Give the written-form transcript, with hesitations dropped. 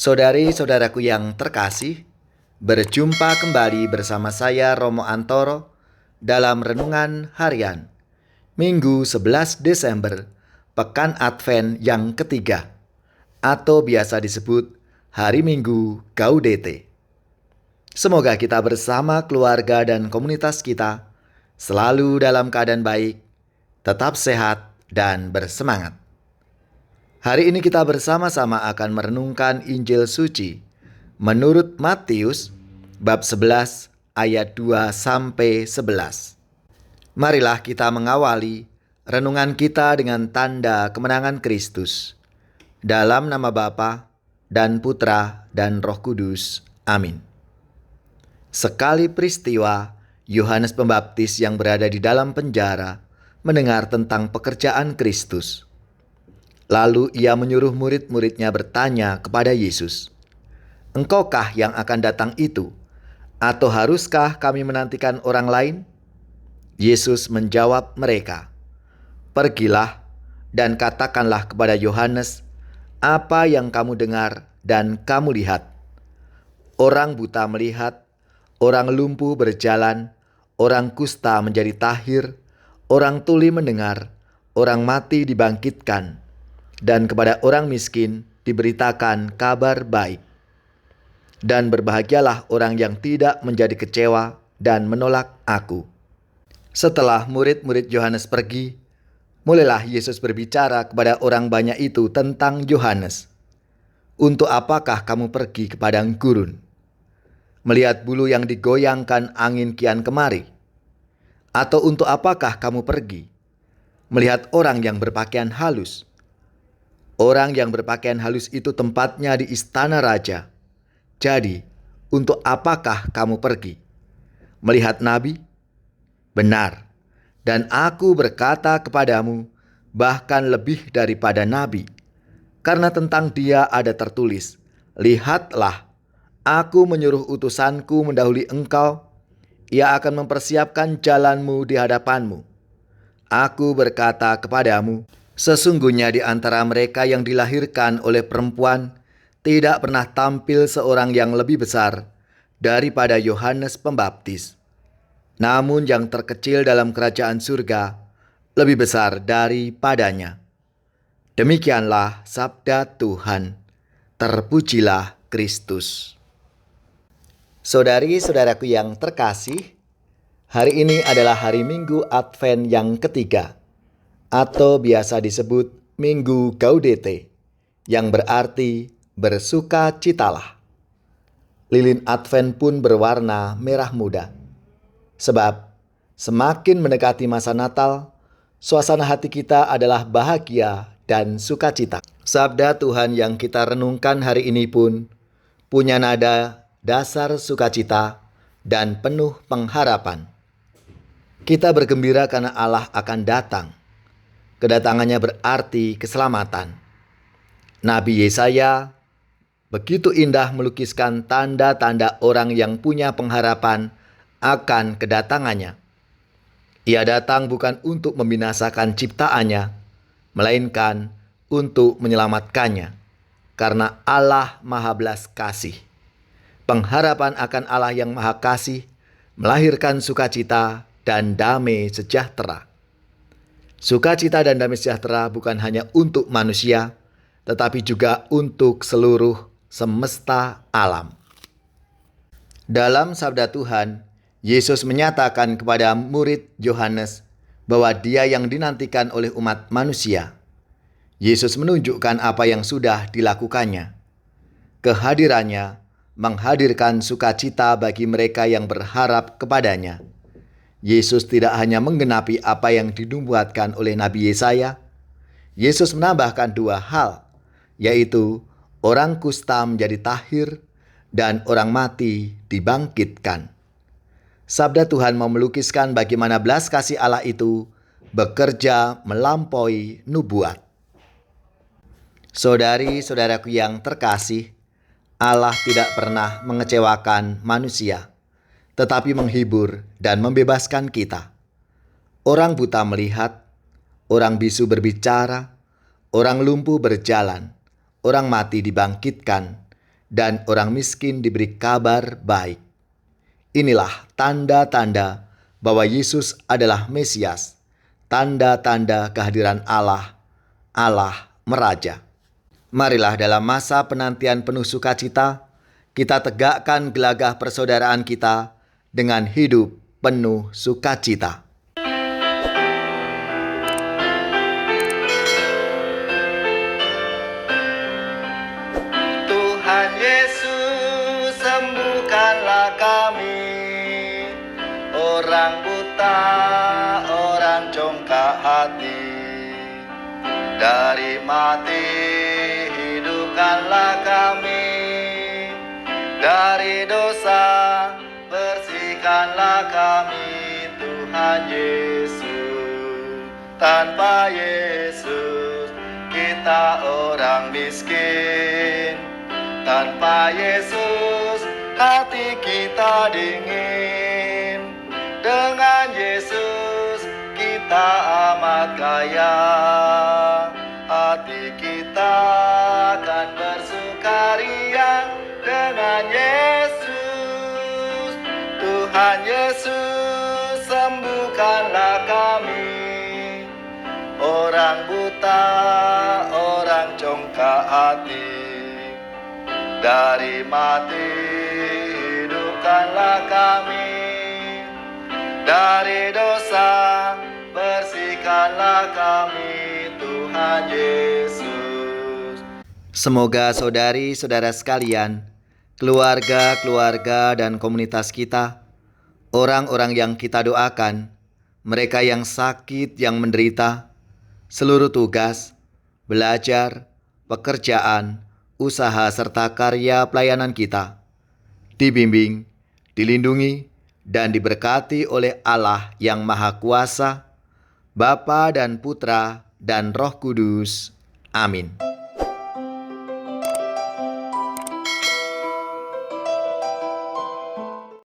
Saudari-saudaraku yang terkasih, berjumpa kembali bersama saya Romo Antoro dalam Renungan Harian Minggu 11 Desember, Pekan Advent yang ketiga, atau biasa disebut Hari Minggu Gaudete. Semoga kita bersama keluarga dan komunitas kita selalu dalam keadaan baik, tetap sehat dan bersemangat. Hari ini kita bersama-sama akan merenungkan Injil Suci menurut Matius bab 11 ayat 2 sampai 11. Marilah kita mengawali renungan kita dengan tanda kemenangan Kristus. Dalam nama Bapa dan Putra dan Roh Kudus. Amin. Sekali peristiwa, Yohanes Pembaptis yang berada di dalam penjara mendengar tentang pekerjaan Kristus. Lalu ia menyuruh murid-muridnya bertanya kepada Yesus, "Engkaukah yang akan datang itu? Atau haruskah kami menantikan orang lain?" Yesus menjawab mereka, "Pergilah dan katakanlah kepada Yohanes apa yang kamu dengar dan kamu lihat. Orang buta melihat, orang lumpuh berjalan, orang kusta menjadi tahir, orang tuli mendengar, orang mati dibangkitkan, dan kepada orang miskin diberitakan kabar baik. Dan berbahagialah orang yang tidak menjadi kecewa dan menolak aku." Setelah murid-murid Yohanes pergi, mulailah Yesus berbicara kepada orang banyak itu tentang Yohanes. "Untuk apakah kamu pergi ke padang gurun? Melihat bulu yang digoyangkan angin kian kemari? Atau untuk apakah kamu pergi? Melihat orang yang berpakaian halus? Orang yang berpakaian halus itu tempatnya di istana raja. Jadi, untuk apakah kamu pergi? Melihat nabi? Benar, dan aku berkata kepadamu, bahkan lebih daripada nabi. Karena tentang dia ada tertulis, 'Lihatlah, aku menyuruh utusanku mendahului engkau. Ia akan mempersiapkan jalanmu di hadapanmu.' Aku berkata kepadamu, sesungguhnya di antara mereka yang dilahirkan oleh perempuan tidak pernah tampil seorang yang lebih besar daripada Yohanes Pembaptis. Namun yang terkecil dalam kerajaan surga lebih besar daripadanya." Demikianlah sabda Tuhan. Terpujilah Kristus. Saudari-saudaraku yang terkasih, hari ini adalah hari Minggu Advent yang ketiga, atau biasa disebut Minggu Gaudete, yang berarti bersukacitalah. Lilin Advent pun berwarna merah muda. Sebab semakin mendekati masa Natal, suasana hati kita adalah bahagia dan sukacita. Sabda Tuhan yang kita renungkan hari ini pun punya nada dasar sukacita dan penuh pengharapan. Kita bergembira karena Allah akan datang. Kedatangannya berarti keselamatan. Nabi Yesaya begitu indah melukiskan tanda-tanda orang yang punya pengharapan akan kedatangannya. Ia datang bukan untuk membinasakan ciptaannya, melainkan untuk menyelamatkannya. Karena Allah Maha Belas Kasih. Pengharapan akan Allah yang Maha Kasih melahirkan sukacita dan damai sejahtera. Sukacita dan damai sejahtera bukan hanya untuk manusia, tetapi juga untuk seluruh semesta alam. Dalam sabda Tuhan, Yesus menyatakan kepada murid Yohanes bahwa Dia yang dinantikan oleh umat manusia. Yesus menunjukkan apa yang sudah dilakukannya. Kehadirannya menghadirkan sukacita bagi mereka yang berharap kepadanya. Yesus tidak hanya menggenapi apa yang dinubuatkan oleh Nabi Yesaya. Yesus menambahkan dua hal, yaitu orang kusta menjadi tahir dan orang mati dibangkitkan. Sabda Tuhan mau melukiskan bagaimana belas kasih Allah itu bekerja melampaui nubuat. Saudari-saudaraku yang terkasih, Allah tidak pernah mengecewakan manusia, tetapi menghibur dan membebaskan kita. Orang buta melihat, orang bisu berbicara, orang lumpuh berjalan, orang mati dibangkitkan, dan orang miskin diberi kabar baik. Inilah tanda-tanda bahwa Yesus adalah Mesias, tanda-tanda kehadiran Allah, Allah meraja. Marilah dalam masa penantian penuh sukacita, kita tegakkan gelagah persaudaraan kita dengan hidup penuh sukacita. Tuhan Yesus, sembuhkanlah kami, orang buta, orang congkak hati. Dari mati hidupkanlah kami, dari dosa bersihkanlah kami. Tuhan Yesus, tanpa Yesus kita orang miskin. Tanpa Yesus hati kita dingin. Dengan Yesus kita amat kaya. Hati kita akan bersukaria dengan Yesus. Tuhan Yesus, sembuhkanlah kami, orang buta, orang congkak hati. Dari mati hidupkanlah kami, dari dosa bersihkanlah kami. Tuhan Yesus. Semoga saudari-saudara sekalian, keluarga-keluarga dan komunitas kita, orang-orang yang kita doakan, mereka yang sakit, yang menderita, seluruh tugas, belajar, pekerjaan, usaha serta karya pelayanan kita dibimbing, dilindungi, dan diberkati oleh Allah yang Maha Kuasa, Bapa dan Putra dan Roh Kudus. Amin.